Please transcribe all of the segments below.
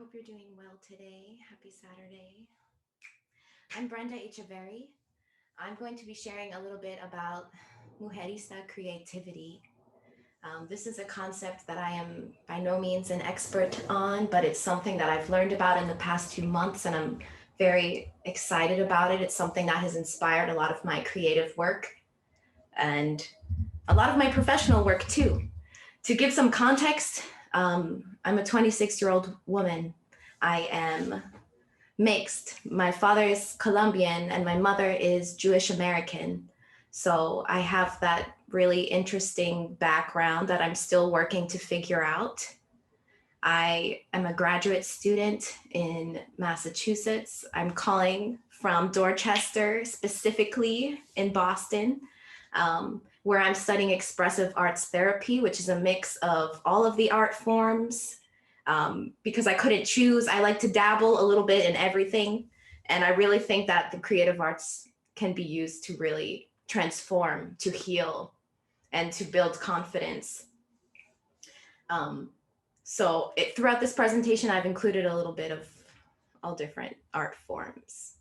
hope you're doing well today. Happy Saturday. I'm Brenda Echeverry. I'm going to be sharing a little bit about Mujerista creativity. This is a concept that I am by no means an expert on, but it's something that I've learned about in the past 2 months, and I'm very excited about it. It's something that has inspired a lot of my creative work and a lot of my professional work too. To give some context, I'm a 26-year-old woman. I am mixed. My father is Colombian and my mother is Jewish American. So I have that really interesting background that I'm still working to figure out. I am a graduate student in Massachusetts. I'm calling from Dorchester, specifically in Boston, where I'm studying expressive arts therapy, which is a mix of all of the art forms. Because I couldn't choose, I like to dabble a little bit in everything. And I really think that the creative arts can be used to really transform, to heal, and to build confidence. Throughout this presentation, I've included a little bit of all different art forms.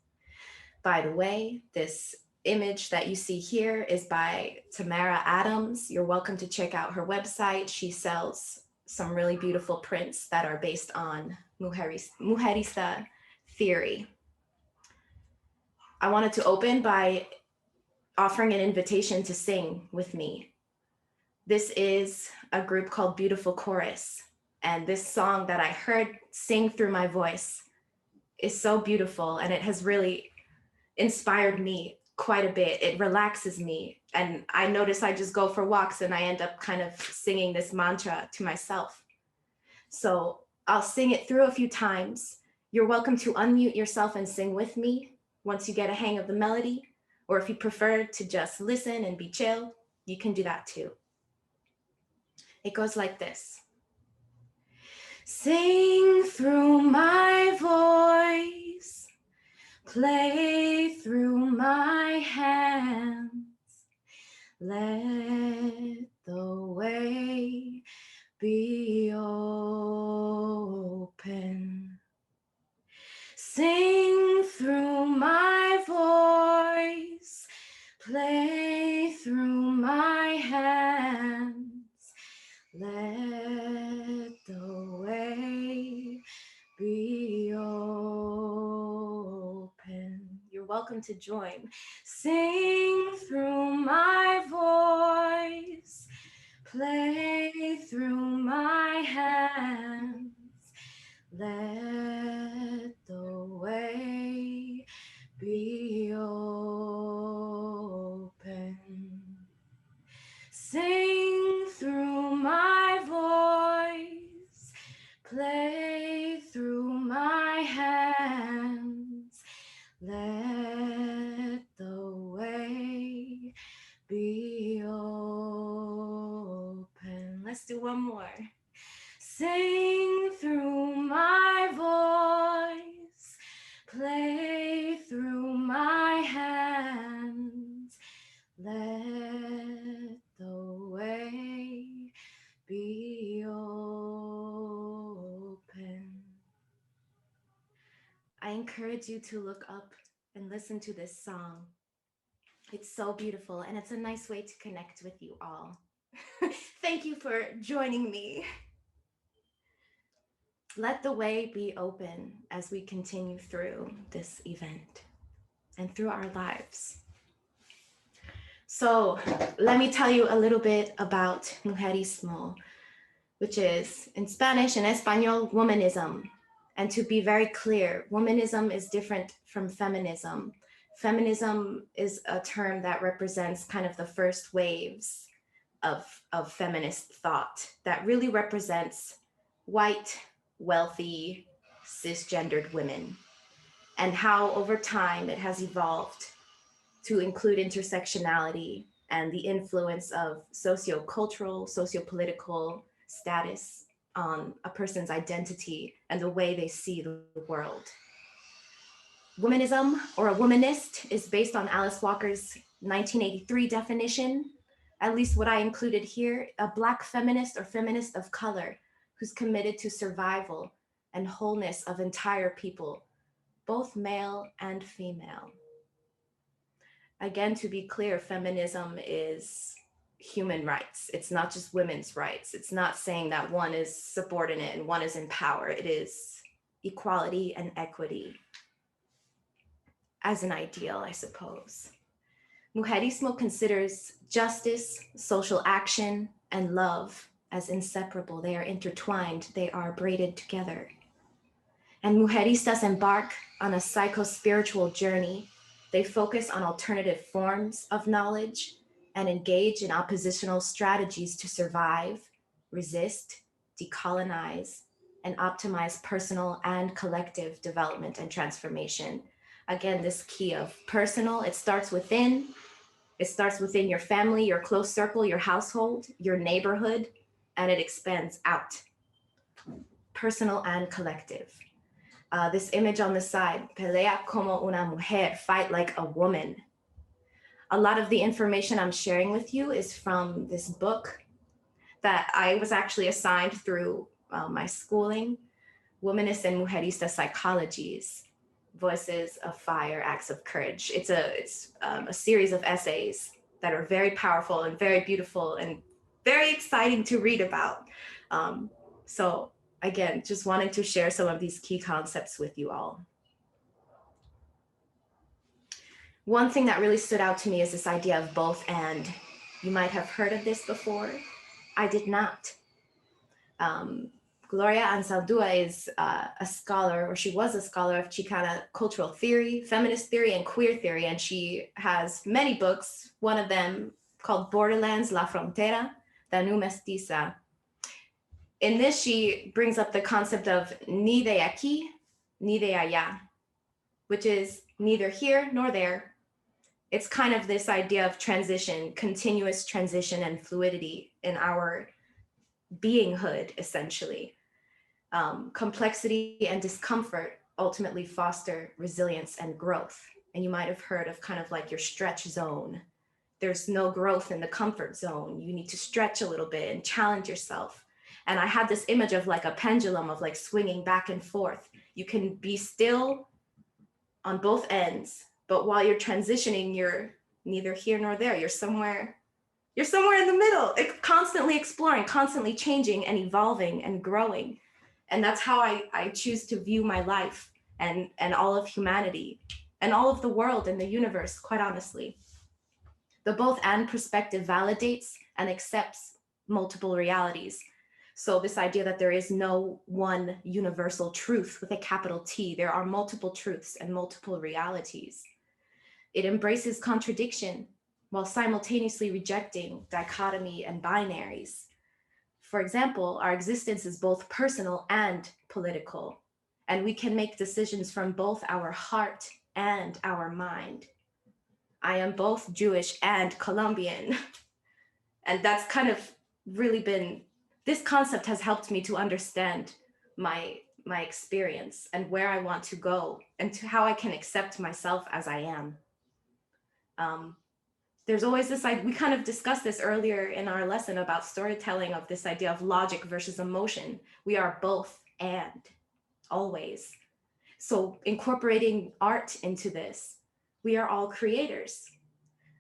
By the way, this image that you see here is by Tamara Adams. You're welcome to check out her website. She sells some really beautiful prints that are based on Mujerista theory. I wanted to open by offering an invitation to sing with me. This is a group called Beautiful Chorus, and this song that I heard sing through my voice is so beautiful, and it has really inspired me quite a bit. It relaxes me, and I notice I just go for walks and I end up kind of singing this mantra to myself. So I'll sing it through a few times. You're welcome to unmute yourself and sing with me once you get a hang of the melody, or if you prefer to just listen and be chill, you can do that too. It goes like this. Sing through my voice, play through my hands, let the way be open. Sing through my voice, play through my hands, let the way be open. You're welcome to join. Sing through my voice, play through my hands, let the way be open. Sing through my voice, play through my hands, let the way be open. Let's do one more. Sing through my voice, play through my hands, let the way be open. I encourage you to look up and listen to this song. It's so beautiful, and it's a nice way to connect with you all. Thank you for joining me. Let the way be open as we continue through this event and through our lives. So let me tell you a little bit about Mujerismo, which is in Spanish and Espanol, womanism. And to be very clear, womanism is different from feminism. Feminism is a term that represents kind of the first waves of feminist thought that really represents white, wealthy, cisgendered women, and how over time it has evolved to include intersectionality and the influence of sociocultural, sociopolitical status on a person's identity and the way they see the world. Womanism, or a womanist, is based on Alice Walker's 1983 definition, at least what I included here, a Black feminist or feminist of color who's committed to survival, and wholeness of entire people, both male and female. Again, to be clear, feminism is human rights. It's not just women's rights. It's not saying that one is subordinate and one is in power. It is equality and equity as an ideal, I suppose. Mujerismo considers justice, social action, and love as inseparable. They are intertwined, they are braided together. And mujeristas embark on a psycho-spiritual journey. They focus on alternative forms of knowledge and engage in oppositional strategies to survive, resist, decolonize, and optimize personal and collective development and transformation. Again, this key of personal, it starts within your family, your close circle, your household, your neighborhood, and it expands out. Personal and collective. This image on the side, pelea como una mujer, fight like a woman. A lot of the information I'm sharing with you is from this book that I was actually assigned through my schooling, Womanist and Mujerista Psychologies, Voices of Fire, Acts of Courage. It's a series of essays that are very powerful and very beautiful and very exciting to read about. So again, just wanted to share some of these key concepts with you all. One thing that really stood out to me is this idea of both and. You might have heard of this before. I did not. Gloria Ansaldúa is a scholar, or she was a scholar of Chicana cultural theory, feminist theory, and queer theory, and she has many books, one of them called Borderlands, La Frontera, La Nu Mestiza. In this, she brings up the concept of ni de aquí, ni de allá, which is neither here nor there. It's kind of this idea of transition, continuous transition and fluidity in our beinghood, essentially. Complexity and discomfort ultimately foster resilience and growth. And you might have heard of kind of like your stretch zone. There's no growth in the comfort zone. You need to stretch a little bit and challenge yourself. And I had this image of like a pendulum of like swinging back and forth. You can be still on both ends, but while you're transitioning, you're neither here nor there. You're somewhere in the middle, constantly exploring, constantly changing and evolving and growing. And that's how I choose to view my life and all of humanity and all of the world and the universe, quite honestly. The both and perspective validates and accepts multiple realities. So this idea that there is no one universal truth with a capital T, there are multiple truths and multiple realities. It embraces contradiction while simultaneously rejecting dichotomy and binaries. For example, our existence is both personal and political, and we can make decisions from both our heart and our mind. I am both Jewish and Colombian. And that's kind of really been, this concept has helped me to understand my experience and where I want to go and to how I can accept myself as I am. There's always this, we kind of discussed this earlier in our lesson about storytelling, of this idea of logic versus emotion. We are both and, always. So incorporating art into this, we are all creators.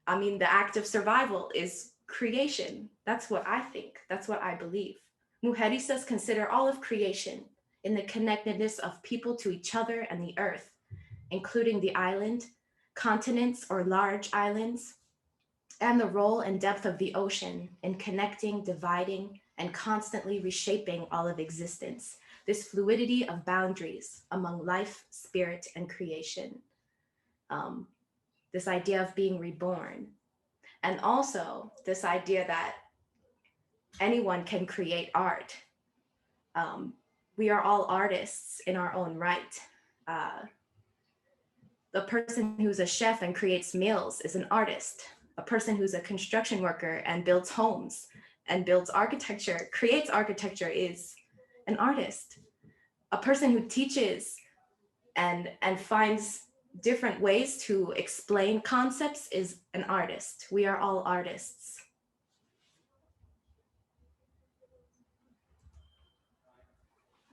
I mean, the act of survival is creation. That's what I think. That's what I believe. Mujeristas consider all of creation in the connectedness of people to each other and the earth, including the island, continents or large islands, and the role and depth of the ocean in connecting, dividing, and constantly reshaping all of existence. This fluidity of boundaries among life, spirit, and creation. This idea of being reborn. And also this idea that anyone can create art. We are all artists in our own right. The person who's a chef and creates meals is an artist. A person who's a construction worker and builds homes and builds architecture, creates architecture, is an artist. A person who teaches and finds different ways to explain concepts is an artist. We are all artists.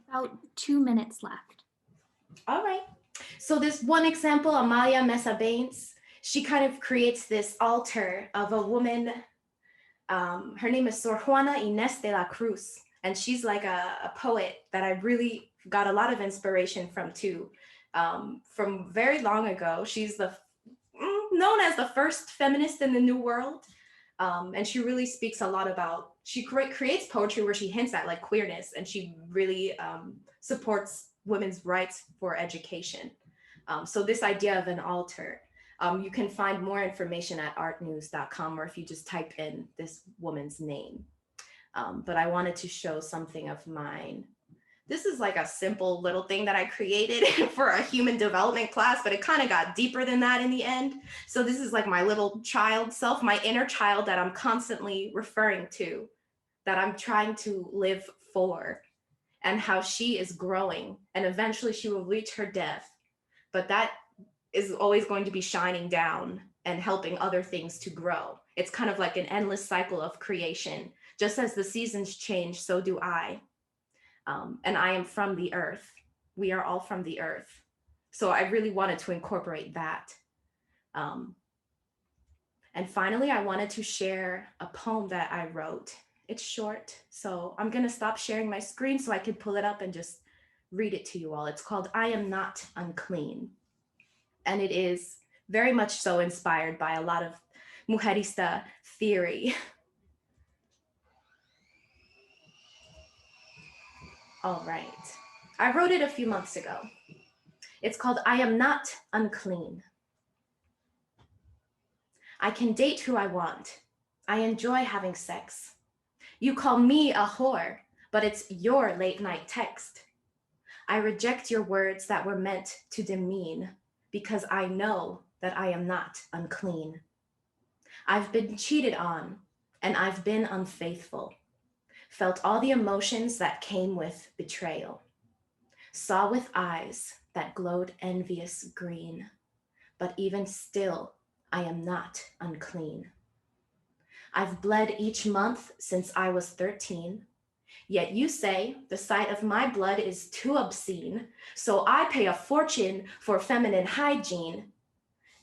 About 2 minutes left. All right. So this one example, Amalia Mesa Baines, she kind of creates this altar of a woman. Her name is Sor Juana Inés de la Cruz, and she's like a poet that I really got a lot of inspiration from too. From very long ago, she's known as the first feminist in the New World. And she really speaks a lot about, she creates poetry where she hints at like queerness, and she really supports women's rights for education. So this idea of an altar, you can find more information at artnews.com, or if you just type in this woman's name. But I wanted to show something of mine. This is like a simple little thing that I created for a human development class, but it kind of got deeper than that in the end. So this is like my little child self, my inner child that I'm constantly referring to, that I'm trying to live for, and how she is growing, and eventually she will reach her death. But that is always going to be shining down and helping other things to grow. It's kind of like an endless cycle of creation. Just as the seasons change, so do I. And I am from the earth. We are all from the earth. So I really wanted to incorporate that. And finally, I wanted to share a poem that I wrote. It's short, so I'm gonna stop sharing my screen so I can pull it up and just read it to you all. It's called I Am Not Unclean. And it is very much so inspired by a lot of Mujerista theory. All right, I wrote it a few months ago. It's called I Am Not Unclean. I can date who I want. I enjoy having sex. You call me a whore, but it's your late night text. I reject your words that were meant to demean, because I know that I am not unclean. I've been cheated on, and I've been unfaithful. Felt all the emotions that came with betrayal. Saw with eyes that glowed envious green, but even still, I am not unclean. I've bled each month since I was 13, yet you say the sight of my blood is too obscene, so I pay a fortune for feminine hygiene.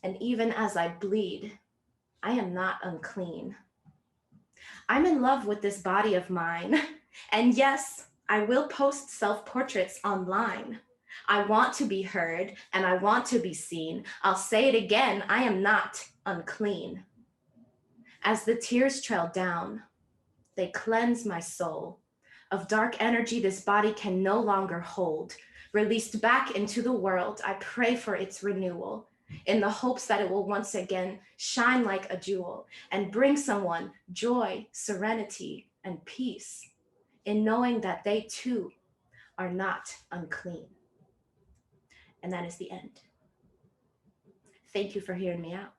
And even as I bleed, I am not unclean. I'm in love with this body of mine, and yes, I will post self-portraits online. I want to be heard and I want to be seen. I'll say it again, I am not unclean. As the tears trail down, they cleanse my soul. Of dark energy this body can no longer hold. Released back into the world, I pray for its renewal, in the hopes that it will once again shine like a jewel and bring someone joy, serenity, and peace in knowing that they too are not unclean. And that is the end. Thank you for hearing me out.